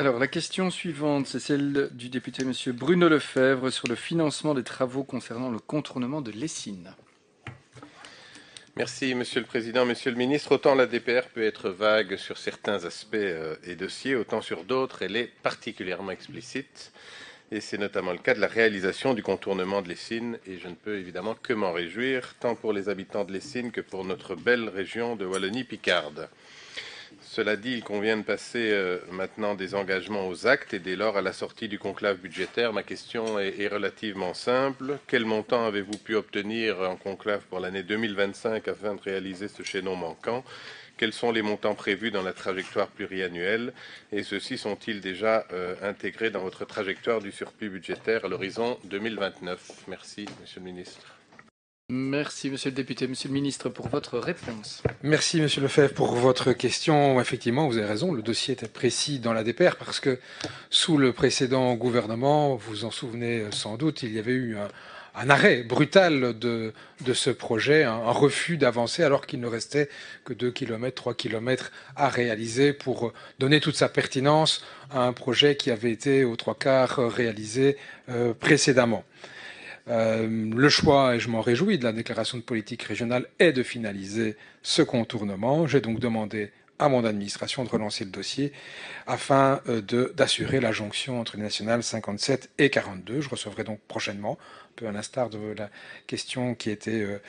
Alors, la question suivante, c'est celle du député Monsieur Bruno Lefebvre sur le financement des travaux concernant le contournement de l'Essine. Merci, Monsieur le Président. Monsieur le Ministre, autant la DPR peut être vague sur certains aspects et dossiers, autant sur d'autres, elle est particulièrement explicite. Et c'est notamment le cas de la réalisation du contournement de l'Essine. Et je ne peux évidemment que m'en réjouir, tant pour les habitants de l'Essine que pour notre belle région de Wallonie-Picarde. Cela dit, il convient de passer maintenant des engagements aux actes et dès lors à la sortie du conclave budgétaire. Ma question est relativement simple. Quel montant avez-vous pu obtenir en conclave pour l'année 2025 afin de réaliser ce chaînon manquant? Quels sont les montants prévus dans la trajectoire pluriannuelle et ceux-ci sont-ils déjà intégrés dans votre trajectoire du surplus budgétaire à l'horizon 2029? Merci, Monsieur le Ministre. Merci, Monsieur le député. Monsieur le ministre, pour votre réponse. Merci, Monsieur Lefebvre, pour votre question. Effectivement, vous avez raison, le dossier était précis dans la DPR parce que sous le précédent gouvernement, vous en souvenez sans doute, il y avait eu un arrêt brutal de ce projet, un refus d'avancer alors qu'il ne restait que 2 km, 3 km à réaliser pour donner toute sa pertinence à un projet qui avait été aux 3/4 réalisé précédemment. Le choix, et je m'en réjouis, de la déclaration de politique régionale est de finaliser ce contournement. J'ai donc demandé à mon administration de relancer le dossier afin d'assurer la jonction entre les nationales 57 et 42. Je recevrai donc prochainement, un peu à l'instar de la question qui était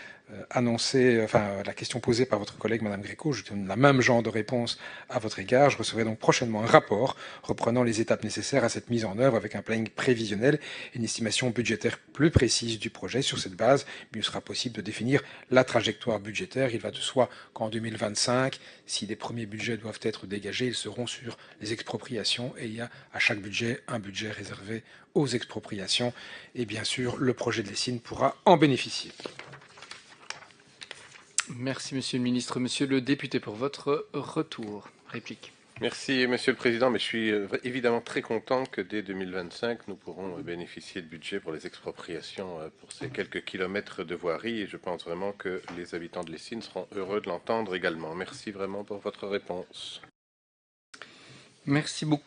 annoncée, enfin la question posée par votre collègue Madame Gréco, je donne la même genre de réponse à votre égard. Je recevrai donc prochainement un rapport reprenant les étapes nécessaires à cette mise en œuvre avec un planning prévisionnel et une estimation budgétaire plus précise du projet. Sur cette base, il sera possible de définir la trajectoire budgétaire. Il va de soi qu'en 2025, si les premiers budgets doivent être dégagés, ils seront sur les expropriations et il y a à chaque budget un budget réservé aux expropriations et bien sûr le projet de l'Essine pourra en bénéficier. Merci, Monsieur le ministre. Monsieur le député, pour votre retour. Réplique. Merci, Monsieur le Président, mais je suis évidemment très content que dès 2025, nous pourrons bénéficier de budget pour les expropriations pour ces quelques kilomètres de voirie et je pense vraiment que les habitants de l'Essine seront heureux de l'entendre également. Merci vraiment pour votre réponse. Merci beaucoup.